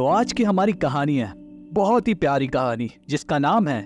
तो आज की हमारी कहानी है बहुत ही प्यारी कहानी जिसका नाम है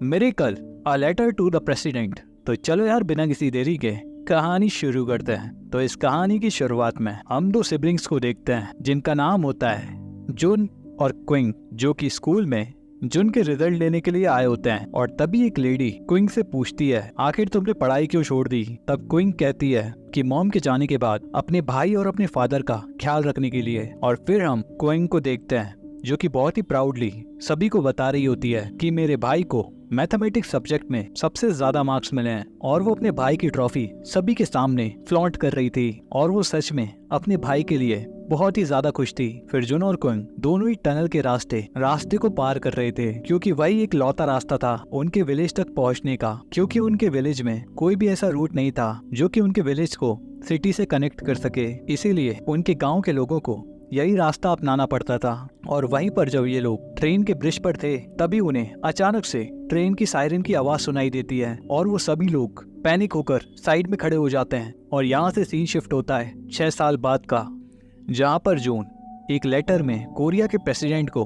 miracle a letter to the president. तो चलो यार बिना किसी देरी के कहानी शुरू करते हैं। तो इस कहानी की शुरुआत में हम दो सिबलिंग्स को देखते हैं जिनका नाम होता है जून और क्विंग, जो कि स्कूल में जून के रिजल्ट लेने के लिए आए होते हैं। और तभी एक लेडी क्विंग से पूछती है आखिर तुमने पढ़ाई क्यों छोड़ दी। तब क्विंग कहती है कि मॉम के जाने के बाद अपने भाई और अपने फादर का ख्याल रखने के लिए। और फिर हम क्विंग को देखते हैं जो कि बहुत ही प्राउडली सभी को बता रही होती है कि मेरे भाई को मैथमेटिक्स सब्जेक्ट में सबसे ज्यादा मार्क्स मिले हैं। और वो अपने भाई की ट्रॉफी सभी के सामने फ्लॉन्ट कर रही थी और वो सच में अपने भाई के लिए बहुत ही ज्यादा खुश थी। फिर जून और क्विंग दोनों ही टनल के रास्ते को पार कर रहे थे क्योंकि वही एक लौता रास्ता था उनके विलेज तक पहुंचने का, क्योंकि उनके विलेज में कोई भी ऐसा रूट नहीं था जो कि उनके विलेज को सिटी से कनेक्ट कर सके। इसीलिए उनके गाँव के लोगों को यही रास्ता अपनाना पड़ता था। और वहीं पर जब ये लोग ट्रेन के ब्रिज पर थे तभी उन्हें अचानक से ट्रेन की सायरन की आवाज सुनाई देती है और वो सभी लोग पैनिक होकर साइड में खड़े हो जाते हैं। और यहाँ से सीन शिफ्ट होता है 6 साल बाद का, जहाँ पर जून एक लेटर में कोरिया के प्रेसिडेंट को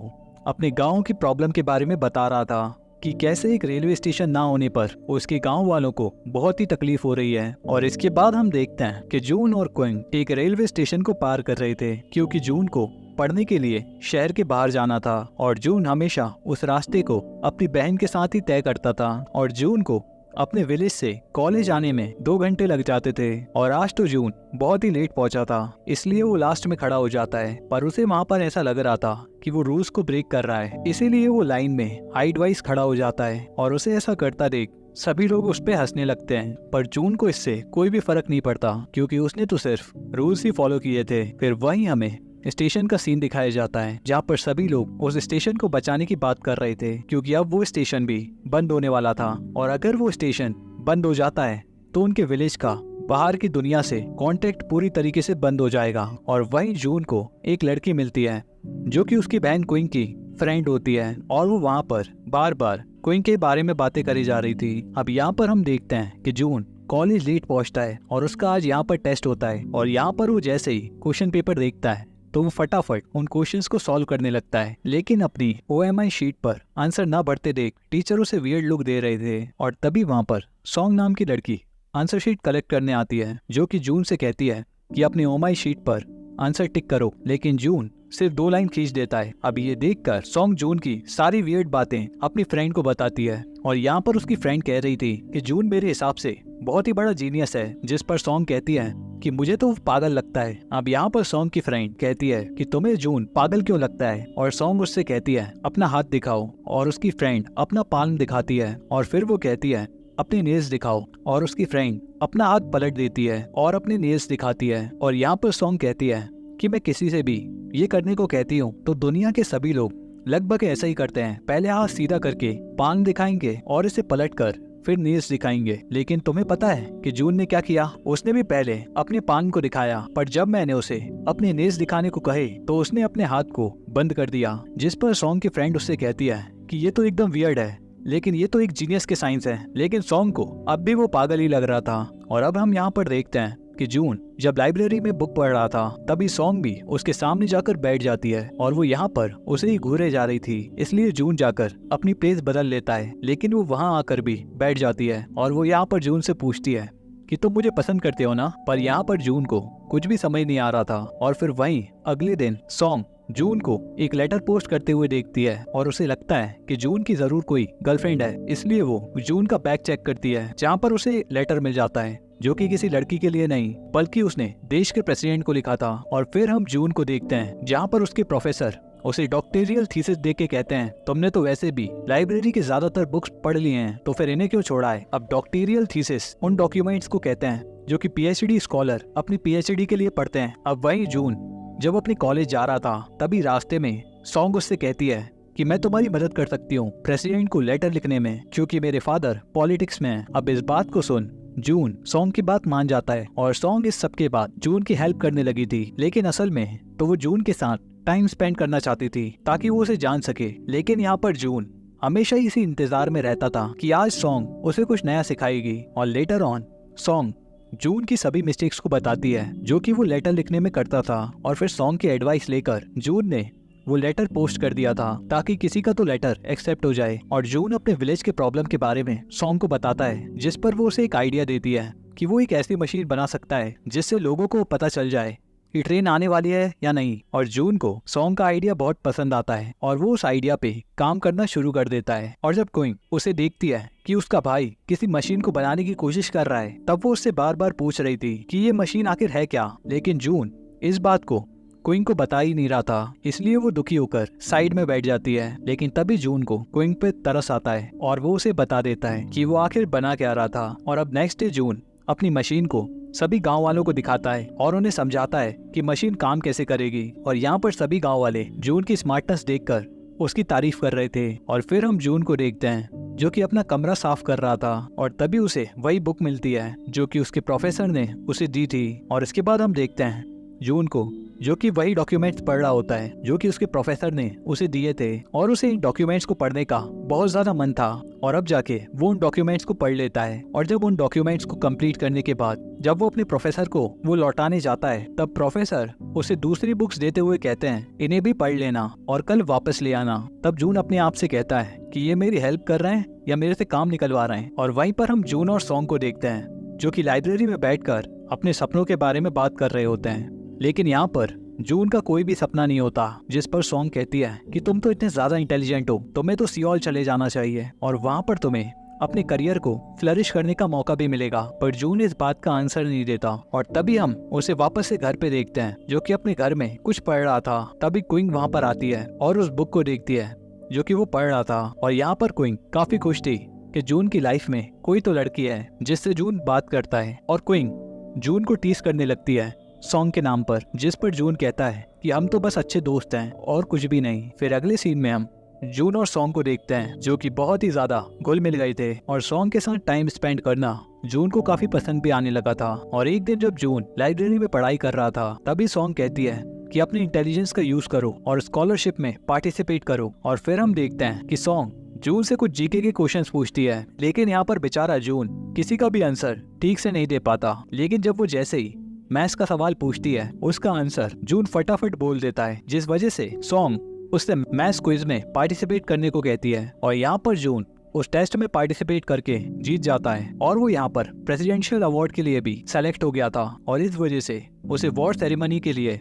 अपने गाँव की प्रॉब्लम के बारे में बता रहा था कि कैसे एक रेलवे स्टेशन ना होने पर उसके गांव वालों को बहुत ही तकलीफ हो रही है। और इसके बाद हम देखते हैं कि जून और क्विंग एक रेलवे स्टेशन को पार कर रहे थे क्योंकि जून को पढ़ने के लिए शहर के बाहर जाना था और जून हमेशा उस रास्ते को अपनी बहन के साथ ही तय करता था। और जून को अपने विलेज से कॉलेज आने में 2 घंटे लग जाते थे और आज तो जून बहुत ही लेट पहुंचा था, इसलिए वो लास्ट में खड़ा हो जाता है। पर उसे वहाँ पर ऐसा लग रहा था कि वो रूल्स को ब्रेक कर रहा है, इसीलिए वो लाइन में हाइट वाइज खड़ा हो जाता है। और उसे ऐसा करता देख सभी लोग उस पे हंसने लगते हैं, पर जून को इससे कोई भी फर्क नहीं पड़ता क्योंकि उसने तो सिर्फ रूल्स ही फॉलो किए थे। फिर वहीं हमें स्टेशन का सीन दिखाया जाता है जहाँ पर सभी लोग उस स्टेशन को बचाने की बात कर रहे थे क्योंकि अब वो स्टेशन भी बंद होने वाला था। और अगर वो स्टेशन बंद हो जाता है तो उनके विलेज का बाहर की दुनिया से कांटेक्ट पूरी तरीके से बंद हो जाएगा। और वहीं जून को एक लड़की मिलती है जो कि उसकी बहन क्विंग की फ्रेंड होती है और वो वहाँ पर बार बार क्विंग के बारे में बातें करी जा रही थी। अब यहाँ पर हम देखते हैं कि जून कॉलेज लेट पहुँचता है और उसका आज यहाँ पर टेस्ट होता है। और यहाँ पर वो जैसे ही क्वेश्चन पेपर देखता है तो वो फटाफट उन क्वेश्चंस को सॉल्व करने लगता है, लेकिन अपनी OMI शीट पर आंसर ना बढ़ते देख टीचर उसे वियर्ड लुक दे रहे थे। और तभी वहाँ पर सॉन्ग नाम की लड़की आंसर शीट कलेक्ट करने आती है जो कि जून से कहती है कि अपनी OMI शीट पर आंसर टिक करो, लेकिन जून सिर्फ 2 लाइन खींच देता है। अब ये देखकर सॉन्ग जून की सारी वियर्ड बातें अपनी फ्रेंड को बताती है और यहाँ पर उसकी फ्रेंड कह रही थी कि जून मेरे हिसाब से बहुत ही बड़ा जीनियस है, जिस पर सॉन्ग कहती है कि मुझे तो पागल लगता है। अब यहाँ पर सॉन्ग की फ्रेंड कहती है कि तुम्हें जून पागल क्यों लगता है, और सॉन्ग उससे कहती है अपना हाथ दिखाओ, और उसकी फ्रेंड अपना पाल्म दिखाती है और फिर वो कहती है अपने नेल्स दिखाओ, और उसकी फ्रेंड अपना हाथ पलट देती है और अपने नेल्स दिखाती है। और यहाँ पर सॉन्ग कहती है कि मैं किसी से भी ये करने को कहती हूँ तो दुनिया के सभी लोग लगभग ऐसा ही करते हैं, पहले हाथ सीधा करके पाल्म दिखाएंगे और इसे पलट कर फिर नेल्स दिखाएंगे। लेकिन तुम्हें पता है कि जून ने क्या किया, उसने भी पहले अपने पाल्म को दिखाया, पर जब मैंने उसे अपने नेल्स दिखाने को कहे तो उसने अपने हाथ को बंद कर दिया। जिस पर सॉन्ग की फ्रेंड उससे कहती है कि ये तो एकदम वियर्ड है, लेकिन ये तो एक जीनियस के साइंस है। लेकिन सॉन्ग को अब भी वो पागल ही लग रहा था। और अब हम यहाँ पर देखते हैं कि जून जब लाइब्रेरी में बुक पढ़ रहा था तभी सॉन्ग भी उसके सामने जाकर बैठ जाती है और वो यहाँ पर उसे ही घूरे जा रही थी, इसलिए जून जाकर अपनी प्लेस बदल लेता है, लेकिन वो वहाँ आकर भी बैठ जाती है। और वो यहाँ पर जून से पूछती है कि तुम मुझे पसंद करते हो ना, पर यहाँ पर जून को कुछ भी समझ नहीं आ रहा था। और फिर वहीं अगले दिन सॉन्ग जून को एक लेटर पोस्ट करते हुए देखती है और उसे लगता है कि जून की जरूर कोई गर्लफ्रेंड है, इसलिए वो जून का बैग चेक करती है जहाँ पर उसे लेटर मिल जाता है जो कि किसी लड़की के लिए नहीं बल्कि उसने देश के प्रेसिडेंट को लिखा था। और फिर हम जून को देखते हैं जहाँ पर उसके प्रोफेसर उसे डॉक्टोरियल थीसिस देख के कहते हैं तुमने तो वैसे भी लाइब्रेरी के ज्यादातर बुक्स पढ़ लिए हैं तो फिर इन्हें क्यों छोड़ा है। अब डॉक्टोरियल थीसिस उन डॉक्यूमेंट्स को कहते हैं जो कि PhD स्कॉलर अपनी PhD के लिए पढ़ते हैं। अब वही जून जब अपने कॉलेज जा रहा था तभी रास्ते में सॉन्ग उससे कहती है कि मैं तुम्हारी मदद कर सकती हूँ प्रेसिडेंट को लेटर लिखने में क्योंकि मेरे फादर पॉलिटिक्स में हैं। अब इस बात को सुन जून सॉन्ग की बात मान जाता है और सॉन्ग इस सब के बाद जून की हेल्प करने लगी थी, लेकिन असल में तो वो जून के साथ टाइम स्पेंड करना चाहती थी ताकि वो उसे जान सके। लेकिन यहाँ पर जून हमेशा इसी इंतजार में रहता था कि आज सॉन्ग उसे कुछ नया सिखाएगी। और लेटर ऑन सॉन्ग जून की सभी मिस्टेक्स को बताती है जो कि वो लेटर लिखने में करता था। और फिर सॉन्ग की एडवाइस लेकर जून ने वो लेटर पोस्ट कर दिया था ताकि किसी का तो लेटर एक्सेप्ट हो जाए। और जून अपने विलेज के प्रॉब्लम के बारे में सॉन्ग को बताता है, जिस पर वो उसे एक आइडिया देती है कि वो एक ऐसी मशीन बना सकता है जिससे लोगों को पता चल जाए कि ट्रेन आने वाली है या नहीं। और जून को सॉन्ग का आइडिया बहुत पसंद आता है और वो उस आइडिया पे काम करना शुरू कर देता है। और जब क्विंग उसे देखती है कि उसका भाई किसी मशीन को बनाने की कोशिश कर रहा है, तब वो उससे बार बार पूछ रही थी कि ये मशीन आखिर है क्या। लेकिन जून इस बात को क्विंग को बता ही नहीं रहा था, इसलिए वो दुखी होकर साइड में बैठ जाती है। लेकिन तभी जून को क्विंग पे तरस आता है और वो उसे बता देता है कि वो आखिर बना क्या रहा था। और अब नेक्स्ट डे जून अपनी मशीन को सभी गांव वालों को दिखाता है और उन्हें समझाता है कि मशीन काम कैसे करेगी। और यहाँ पर सभी गांव वाले जून की स्मार्टनेस देखकर उसकी तारीफ कर रहे थे। और फिर हम जून को देखते हैं जो कि अपना कमरा साफ कर रहा था और तभी उसे वही बुक मिलती है जो कि उसके प्रोफेसर ने उसे दी थी। और इसके बाद हम देखते हैं जून को जो कि वही डॉक्यूमेंट्स पढ़ रहा होता है जो कि उसके प्रोफेसर ने उसे दिए थे। और उसे इन डॉक्यूमेंट्स को पढ़ने का बहुत ज्यादा मन था और अब जाके वो उन डॉक्यूमेंट्स को पढ़ लेता है। और जब उन डॉक्यूमेंट्स को कंप्लीट करने के बाद जब वो अपने प्रोफेसर को वो लौटाने जाता है, तब प्रोफेसर उसे दूसरी बुक्स देते हुए कहते हैं इन्हें भी पढ़ लेना और कल वापस ले आना। तब जून अपने आप से कहता है कि ये मेरी हेल्प कर रहे हैं या मेरे से काम निकलवा रहे हैं। और वहीं पर हम जून और सॉन्ग को देखते हैं जो कि लाइब्रेरी में बैठकर अपने सपनों के बारे में बात कर रहे होते हैं। लेकिन यहाँ पर जून का कोई भी सपना नहीं होता, जिस पर सॉन्ग कहती है कि तुम तो इतने ज्यादा इंटेलिजेंट हो, तुम्हें तो सियोल चले जाना चाहिए और वहाँ पर तुम्हें अपने करियर को फ्लरिश करने का मौका भी मिलेगा। पर जून इस बात का आंसर नहीं देता। और तभी हम उसे वापस से घर पे देखते हैं जो कि अपने घर में कुछ पढ़ रहा था। तभी क्विंग वहाँ पर आती है और उस बुक को देखती है जो कि वो पढ़ रहा था। और यहाँ पर क्विंग काफी खुश थी कि जून की लाइफ में कोई तो लड़की है जिससे जून बात करता है। और क्विंग जून को टीज करने लगती है सॉन्ग के नाम पर, जिस पर जून कहता है कि हम तो बस अच्छे दोस्त हैं और कुछ भी नहीं। फिर अगले सीन में हम जून और सॉन्ग को देखते हैं जो कि बहुत ही ज्यादा घुल मिल गए थे और सॉन्ग के साथ टाइम स्पेंड करना जून को काफी पसंद भी आने लगा था। और एक दिन जब जून लाइब्रेरी में पढ़ाई कर रहा था, तभी सॉन्ग कहती है कि अपने इंटेलिजेंस का यूज करो और स्कॉलरशिप में पार्टिसिपेट करो। और फिर हम देखते हैं कि सॉन्ग जून से कुछ जीके के क्वेश्चंस पूछती है, लेकिन यहाँ पर बेचारा जून किसी का भी आंसर ठीक से नहीं दे पाता। लेकिन जब वो जैसे ही मैथ्स का सवाल पूछती है, उसका आंसर जून फटाफट बोल देता है, जिस वजह से सॉन्ग उससे मैथ्स क्विज में पार्टिसिपेट करने को कहती है। और यहाँ पर जून उस टेस्ट में पार्टिसिपेट करके जीत जाता है और वो यहाँ पर प्रेसिडेंशियल अवार्ड के लिए भी सेलेक्ट हो गया था। और इस वजह से उसे अवार्ड सेरेमनी के लिए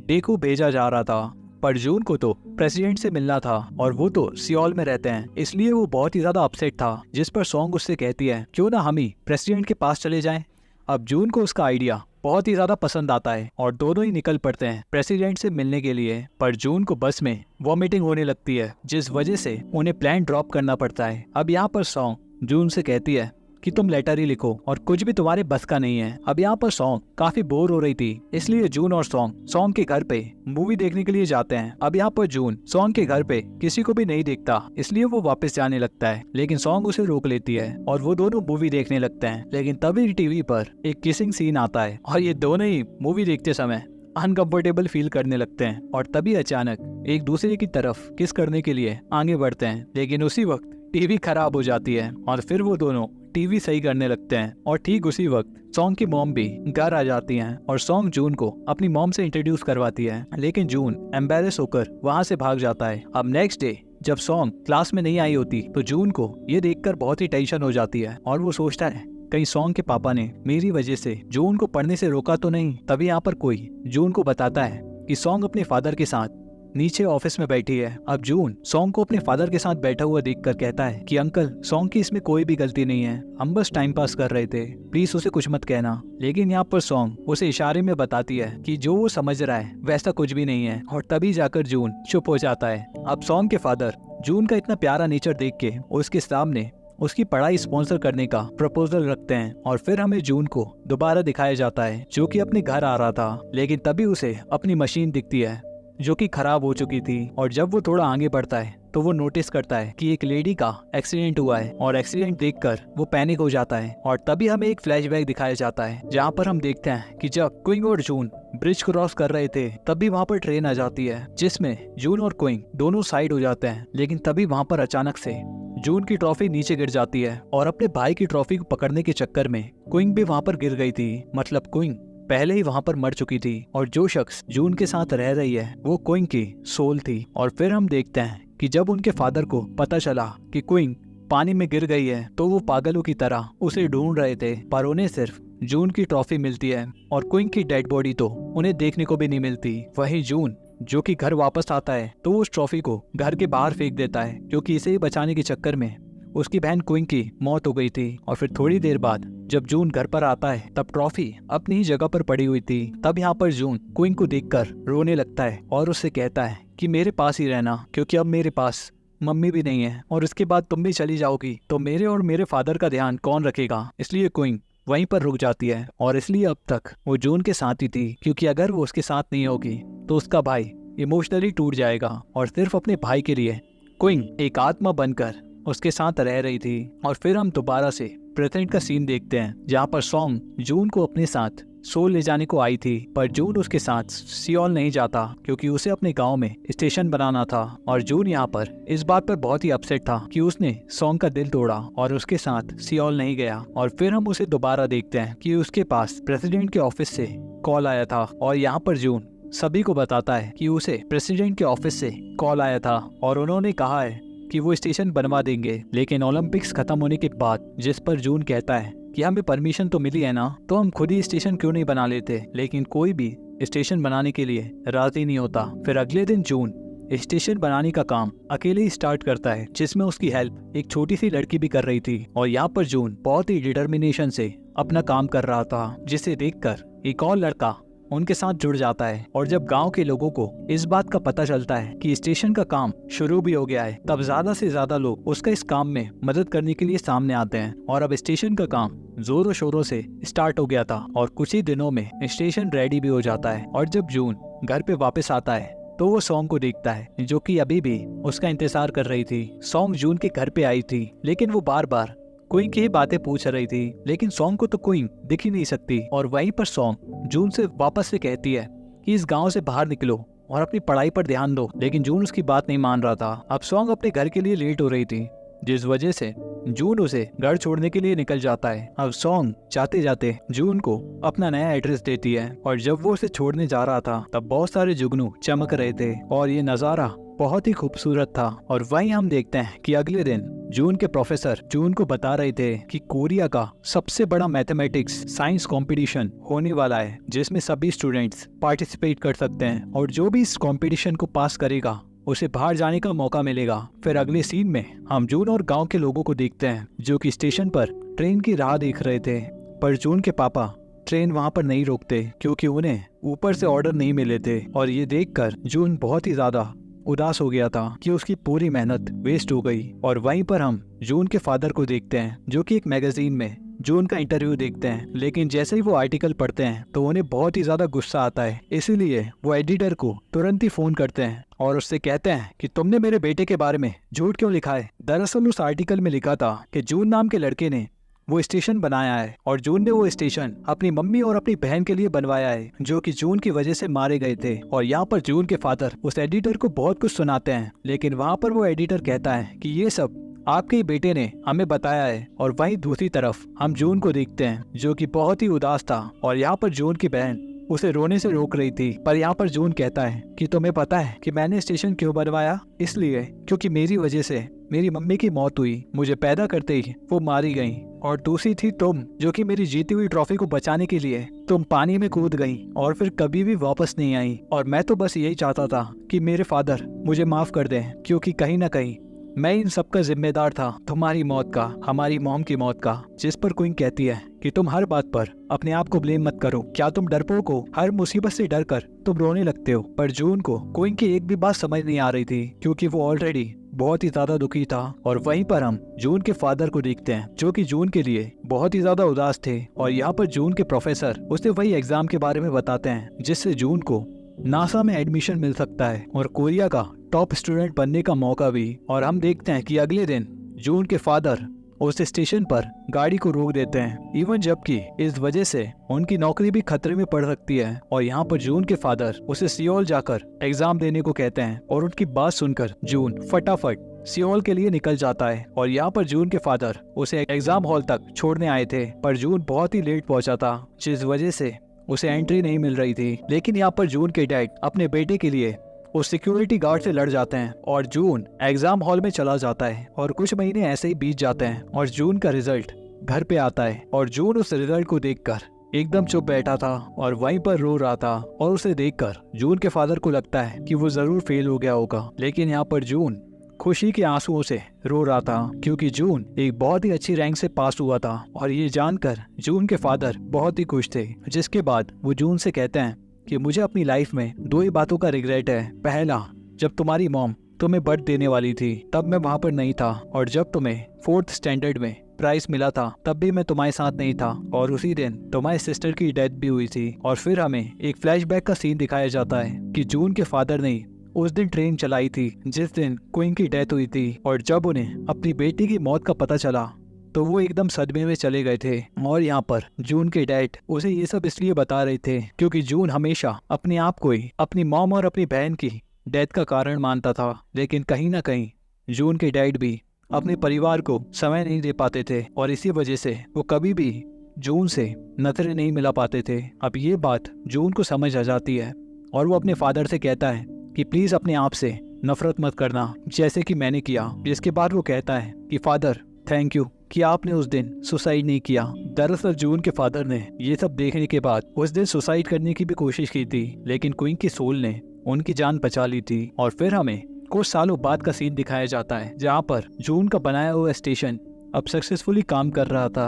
डेकू भेजा जा रहा था। पर जून को तो प्रेसिडेंट से मिलना था और वो तो सियोल में रहते हैं, इसलिए वो बहुत ही ज्यादा अपसेट था। जिस पर सॉन्ग उससे कहती है क्यों ना हम ही प्रेसिडेंट के पास चले जाएं। अब जून को उसका आइडिया बहुत ही ज्यादा पसंद आता है और दोनों ही निकल पड़ते हैं प्रेसिडेंट से मिलने के लिए। पर जून को बस में वॉमिटिंग होने लगती है, जिस वजह से उन्हें प्लान ड्रॉप करना पड़ता है। अब यहाँ पर सॉन्ग जून से कहती है कि तुम लेटर ही लिखो और कुछ भी तुम्हारे बस का नहीं है। अब यहाँ पर सॉन्ग काफी बोर हो रही थी, इसलिए जून और सॉन्ग के घर पे मूवी देखने के लिए जाते हैं। अब यहाँ पर जून सॉन्ग के घर पे किसी को भी नहीं देखता, इसलिए वो वापस जाने लगता है, लेकिन सॉन्ग उसे रोक लेती है और वो दोनों मूवी देखने लगते हैं। लेकिन तभी टीवी पर एक किसिंग सीन आता है और ये दोनों ही मूवी देखते समय अनकंफर्टेबल फील करने लगते हैं। और तभी अचानक एक दूसरे की तरफ किस करने के लिए आगे बढ़ते हैं, लेकिन उसी वक्त टीवी खराब हो जाती है और फिर वो दोनों टीवी सही करने लगते हैं। और ठीक उसी वक्त सॉन्ग की मॉम भी घर आ जाती हैं और सॉन्ग जून को अपनी मॉम से इंट्रोड्यूस करवाती है, लेकिन जून एम्बेरस होकर वहाँ से भाग जाता है। अब नेक्स्ट डे जब सॉन्ग क्लास में नहीं आई होती, तो जून को ये देखकर बहुत ही टेंशन हो जाती है और वो सोचता है कहीं सॉन्ग के पापा ने मेरी वजह से जून को पढ़ने से रोका तो नहीं। तभी यहाँ पर कोई जून को बताता है कि सॉन्ग अपने फादर के साथ नीचे ऑफिस में बैठी है। अब जून सॉन्ग को अपने फादर के साथ बैठा हुआ देखकर कहता है कि अंकल, सॉन्ग की इसमें कोई भी गलती नहीं है, हम बस टाइम पास कर रहे थे, प्लीज उसे कुछ मत कहना। लेकिन यहाँ पर सॉन्ग उसे इशारे में बताती है कि जो वो समझ रहा है वैसा कुछ भी नहीं है और तभी जाकर जून चुप हो जाता है। अब सॉन्ग के फादर जून का इतना प्यारा नेचर देख के उसके सामने उसकी पढ़ाई स्पॉन्सर करने का प्रपोजल रखते हैं। और फिर हमें जून को दोबारा दिखाया जाता है जो कि अपने घर आ रहा था, लेकिन तभी उसे अपनी मशीन दिखती है जो कि खराब हो चुकी थी। और जब वो थोड़ा आगे बढ़ता है तो वो नोटिस करता है कि एक लेडी का एक्सीडेंट हुआ है और एक्सीडेंट देखकर वो पैनिक हो जाता है। और तभी हमें एक फ्लैशबैक दिखाया जाता है जहाँ पर हम देखते हैं कि जब क्विंग और जून ब्रिज क्रॉस कर रहे थे, तभी वहाँ पर ट्रेन आ जाती है जिसमें जून और क्विंग दोनों साइड हो जाते हैं। लेकिन तभी वहाँ पर अचानक से जून की ट्रॉफी नीचे गिर जाती है और अपने भाई की ट्रॉफी को पकड़ने के चक्कर में क्विंग भी वहाँ पर गिर गई थी। मतलब क्विंग पहले ही वहाँ पर मर चुकी थी और जो शख्स जून के साथ रह रही है वो क्विंग की सोल थी। और फिर हम देखते हैं कि जब उनके फादर को पता चला कि क्विंग पानी में गिर गई है तो वो पागलों की तरह उसे ढूंढ रहे थे, पर उन्हें सिर्फ जून की ट्रॉफी मिलती है और क्विंग की डेड बॉडी तो उन्हें देखने को भी नहीं मिलती। वहीं जून जो कि घर वापस आता है तो उस ट्रॉफी को घर के बाहर फेंक देता है, क्योंकि इसे बचाने के चक्कर में उसकी बहन क्विंग की मौत हो गई थी। और फिर थोड़ी देर बाद जब जून घर पर आता है तब ट्रॉफी अपनी ही जगह पर पड़ी हुई थी। तब यहाँ पर जून क्विंग को देखकर रोने लगता है और उससे कहता है कि मेरे पास ही रहना, क्योंकि अब मेरे पास मम्मी भी नहीं है और उसके बाद तुम भी चली जाओगी तो मेरे और मेरे फादर का ध्यान कौन रखेगा। इसलिए क्विंग वहीं पर रुक जाती है और इसलिए अब तक वो जून के साथ ही थी, क्योंकि अगर वो उसके साथ नहीं होगी तो उसका भाई इमोशनली टूट जाएगा और सिर्फ अपने भाई के लिए क्विंग एक आत्मा बनकर उसके साथ रह रही थी। और फिर हम दोबारा से प्रेजेंट का सीन देखते हैं जहाँ पर सॉन्ग जून को अपने साथ सोल ले जाने को आई थी, पर जून उसके साथ सियोल नहीं जाता क्योंकि उसे अपने गांव में स्टेशन बनाना था। और जून यहाँ पर इस बात पर बहुत ही अपसेट था कि उसने सॉन्ग का दिल तोड़ा और उसके साथ सियोल नहीं गया। और फिर हम उसे दोबारा देखते हैं कि उसके पास प्रेसिडेंट के ऑफिस से कॉल आया था और यहाँ पर जून सभी को बताता है कि उसे प्रेसिडेंट के ऑफिस से कॉल आया था और उन्होंने कहा है कि वो स्टेशन बनवा देंगे। लेकिन ओलंपिक्स खत्म होने के बाद जिस पर जून कहता है कि हमें परमिशन तो मिली है ना, तो हम खुद ही स्टेशन क्यों नहीं बना लेते, लेकिन कोई भी स्टेशन बनाने के लिए राजी नहीं होता। फिर अगले दिन जून स्टेशन बनाने का काम अकेले ही स्टार्ट करता है, जिसमें उसकी हेल्प एक छोटी सी लड़की भी कर रही थी। और यहाँ पर जून बहुत ही डिटर्मिनेशन से अपना काम कर रहा था, जिसे देखकर एक और लड़का उनके साथ जुड़ जाता है। और जब गांव के लोगों को इस बात का पता चलता है कि स्टेशन का काम शुरू भी हो गया है, तब ज्यादा से ज्यादा लोग उसका इस काम में मदद करने के लिए सामने आते हैं। और अब स्टेशन का काम जोरों शोरों से स्टार्ट हो गया था और कुछ ही दिनों में स्टेशन रेडी भी हो जाता है। और जब जून घर पे वापस आता है तो वो सॉन्ग को देखता है, जो कि अभी भी उसका इंतजार कर रही थी। सॉन्ग जून के घर पे आई थी, लेकिन वो बार बार क्वीन की बातें पूछ रही थी, लेकिन सॉन्ग को तो क्वीन दिख ही नहीं सकती। और वहीं पर सॉन्ग जून से वापस से कहती है कि इस गांव से बाहर निकलो और अपनी पढ़ाई पर ध्यान दो, लेकिन जून उसकी बात नहीं मान रहा था। अब सॉन्ग अपने घर के लिए लेट हो रही थी, जिस वजह से जून उसे घर छोड़ने के लिए निकल जाता है। अब सॉन्ग जाते जाते जून को अपना नया एड्रेस देती है और जब वो उसे छोड़ने जा रहा था तब बहुत सारे जुगनू चमक रहे थे और ये नजारा बहुत ही खूबसूरत था। और वहीं हम देखते हैं कि अगले दिन जून के प्रोफेसर जून को बता रहे थे कि कोरिया का सबसे बड़ा मैथमेटिक्स साइंस कंपटीशन होने वाला है, जिसमें सभी स्टूडेंट्स पार्टिसिपेट कर सकते हैं और जो भी इस कंपटीशन को पास करेगा उसे बाहर जाने का मौका मिलेगा। फिर अगले सीन में हम जून और गांव के लोगों को देखते हैं जो कि स्टेशन पर ट्रेन की राह देख रहे थे, पर जून के पापा ट्रेन वहां पर नहीं रोकते क्योंकि उन्हें ऊपर से ऑर्डर नहीं मिले थे। और ये देखकर जून बहुत ही ज्यादा उदास हो गया था कि उसकी पूरी मेहनत वेस्ट हो गई। और वहीं पर हम जून के फादर को देखते हैं जो कि एक मैगजीन में जून का इंटरव्यू देखते हैं, लेकिन जैसे ही वो आर्टिकल पढ़ते हैं तो उन्हें बहुत ही ज्यादा गुस्सा आता है। इसीलिए वो एडिटर को तुरंत ही फोन करते हैं और उससे कहते हैं कि तुमने मेरे बेटे के बारे में झूठ क्यों लिखा है। दरअसल उस आर्टिकल में लिखा था कि जून नाम के लड़के ने वो स्टेशन बनाया है और जून ने वो स्टेशन अपनी मम्मी और अपनी बहन के लिए बनवाया है, जो कि जून की वजह से मारे गए थे। और यहाँ पर जून के फादर उस एडिटर को बहुत कुछ सुनाते हैं, लेकिन वहाँ पर वो एडिटर कहता है कि ये सब आपके ही बेटे ने हमें बताया है। और वहीं दूसरी तरफ हम जून को देखते हैं जो कि बहुत ही उदास था और यहाँ पर जून की बहन उसे रोने से रोक रही थी। पर यहाँ पर जून कहता है कि तुम्हें पता है कि मैंने स्टेशन क्यों बनवाया? इसलिए क्योंकि मेरी वजह से मेरी मम्मी की मौत हुई, मुझे पैदा करते ही वो मारी गई। और दूसरी थी तुम, जो कि मेरी जीती हुई ट्रॉफी को बचाने के लिए तुम पानी में कूद गई और फिर कभी भी वापस नहीं आई। और मैं तो बस यही चाहता था कि मेरे फादर मुझे माफ कर दें, क्योंकि कहीं ना कहीं मैं इन सब का जिम्मेदार था, तुम्हारी मौत का, हमारी मॉम की मौत का। जिस पर क्वीन कहती है कि तुम हर बात पर अपने आप को ब्लेम मत करो, क्या तुम डरपोक हो? हर मुसीबत से डर कर तुम रोने लगते हो। पर जून को क्वीन की एक भी बात समझ नहीं आ रही थी, क्योंकि वो ऑलरेडी बहुत ही ज्यादा दुखी था। और वहीं पर हम जून के फादर को देखते हैं जो कि जून के लिए बहुत ही ज्यादा उदास थे। और यहाँ पर जून के प्रोफेसर उसे वही एग्जाम के बारे में बताते हैं जिससे जून को नासा में एडमिशन मिल सकता है और कोरिया का टॉप स्टूडेंट बनने का मौका भी। और हम देखते हैं कि अगले दिन जून के फादर उस स्टेशन पर गाड़ी को रोक देते हैं, इवन जबकि इस वजह से उनकी नौकरी भी खतरे में पड़ सकती है। और यहाँ पर जून के फादर उसे सियोल जाकर एग्जाम देने को कहते हैं और उनकी बात सुनकर जून फटाफट सियोल के लिए निकल जाता है। और यहाँ पर जून के फादर उसे एग्जाम हॉल तक छोड़ने आए थे, पर जून बहुत ही लेट पहुंचा था, जिस वजह से उसे एंट्री नहीं मिल रही थी। लेकिन यहाँ पर जून के डैड अपने बेटे के लिए उस सिक्योरिटी गार्ड से लड़ जाते हैं और जून एग्जाम हॉल में चला जाता है। और कुछ महीने ऐसे ही बीत जाते हैं और जून का रिजल्ट घर पे आता है और जून उस रिजल्ट को देखकर एकदम चुप बैठा था और वहीं पर रो रहा था। और उसे देखकर जून के फादर को लगता है कि वो जरूर फेल हो गया होगा। लेकिन यहाँ पर जून खुशी के आंसुओं से रो रहा था क्योंकि जून एक बहुत ही अच्छी रैंक से पास हुआ था। और ये जानकर जून के फादर बहुत ही खुश थे। जिसके बाद वो जून से कहते हैं कि मुझे अपनी लाइफ में 2 ही बातों का रिग्रेट है। पहला, जब तुम्हारी मॉम तुम्हें बर्थ देने वाली थी तब मैं वहाँ पर नहीं था, और जब तुम्हें 4th स्टैंडर्ड में प्राइज मिला था तब भी मैं तुम्हारे साथ नहीं था, और उसी दिन तुम्हारी सिस्टर की डेथ भी हुई थी। और फिर हमें एक फ्लैशबैक का सीन दिखाया जाता है कि जून के फादर ने उस दिन ट्रेन चलाई थी जिस दिन क्वीन की डेथ हुई थी। और जब उन्हें अपनी बेटी की मौत का पता चला तो वो एकदम सदमे में चले गए थे। और यहाँ पर जून के डैड उसे ये सब इसलिए बता रहे थे क्योंकि जून हमेशा अपने आप को ही अपनी मॉम और अपनी बहन की डेथ का कारण मानता था। लेकिन कहीं ना कहीं जून के डैड भी अपने परिवार को समय नहीं दे पाते थे और इसी वजह से वो कभी भी जून से नजरें नहीं मिला पाते थे। अब ये बात जून को समझ आ जाती है और वो अपने फादर से कहता है कि प्लीज अपने आप से नफरत मत करना जैसे कि मैंने किया। जिसके बाद वो कहता है कि फादर थैंक यू कि आपने उस दिन सुसाइड नहीं किया। दरअसल जून के फादर ने ये सब देखने के बाद उस दिन सुसाइड करने की भी कोशिश की थी, लेकिन क्वीन की सोल ने उनकी जान बचा ली थी। और फिर हमें कुछ सालों बाद का सीन दिखाया जाता है जहाँ पर जून का बनाया हुआ स्टेशन अब सक्सेसफुली काम कर रहा था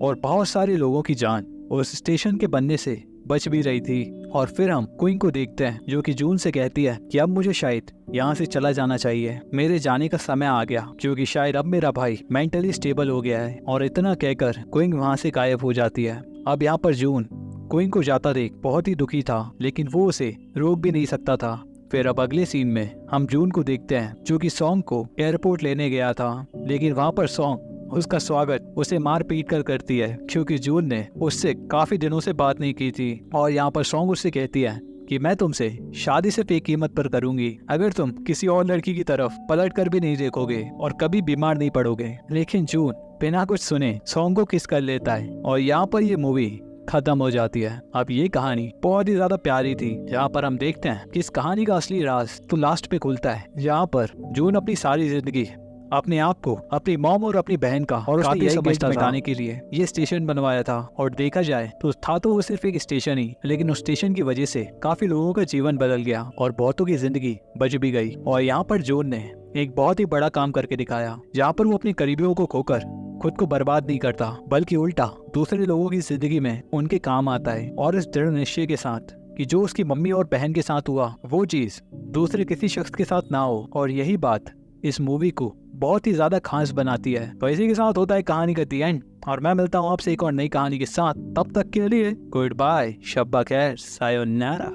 और बहुत सारे लोगों की जान उस स्टेशन के बनने से बच भी रही थी। और फिर हम क्वीन को देखते हैं जो कि जून से कहती है कि अब मुझे शायद यहाँ से चला जाना चाहिए, मेरे जाने का समय आ गया क्योंकि शायद अब मेरा भाई मेंटली स्टेबल हो गया है। और इतना कहकर क्वीन वहाँ से गायब हो जाती है। अब यहाँ पर जून क्वीन को जाता देख बहुत ही दुखी था, लेकिन वो उसे रोक भी नहीं सकता था। फिर अब अगले सीन में हम जून को देखते हैं जो कि सॉन्ग को एयरपोर्ट लेने गया था, लेकिन वहाँ पर सॉन्ग उसका स्वागत उसे मार पीट कर करती है क्योंकि जून ने उससे काफी दिनों से बात नहीं की थी। और यहाँ पर सॉन्ग उससे कहती है कि मैं तुमसे शादी सिर्फ एक कीमत पर करूंगी अगर तुम किसी और लड़की की तरफ पलट कर भी नहीं देखोगे और कभी बीमार नहीं पड़ोगे। लेकिन जून बिना कुछ सुने सॉन्ग को किस कर लेता है और यहाँ पर ये मूवी खत्म हो जाती है। अब ये कहानी बहुत ही ज्यादा प्यारी थी जहाँ पर हम देखते हैं कि इस कहानी का असली राज तो लास्ट पे खुलता है, जहाँ पर जून अपनी सारी जिंदगी अपने आप को अपनी मॉम और अपनी बहन का और उसने समझता मिटाने के लिए ये स्टेशन बनवाया था। और देखा जाए तो था तो वो सिर्फ एक स्टेशन ही, लेकिन उस स्टेशन की वजह से काफी लोगों का जीवन बदल गया और बहुतों की जिंदगी बच भी गई। और यहाँ पर जून ने एक बहुत ही बड़ा काम करके दिखाया जहाँ पर वो अपने करीबियों को खोकर खुद को बर्बाद नहीं करता, बल्कि उल्टा दूसरे लोगों की जिंदगी में उनके काम आता है। और इस दृढ़ निश्चय के साथ कि जो उसकी मम्मी और बहन के साथ हुआ वो चीज दूसरे किसी शख्स के साथ ना हो। और यही बात इस मूवी को बहुत ही ज्यादा खास बनाती है। तो इसी के साथ होता है कहानी का दी एंड, और मैं मिलता हूँ आपसे एक और नई कहानी के साथ। तब तक के लिए गुड बाय, शब्बा खैर, सायोनारा।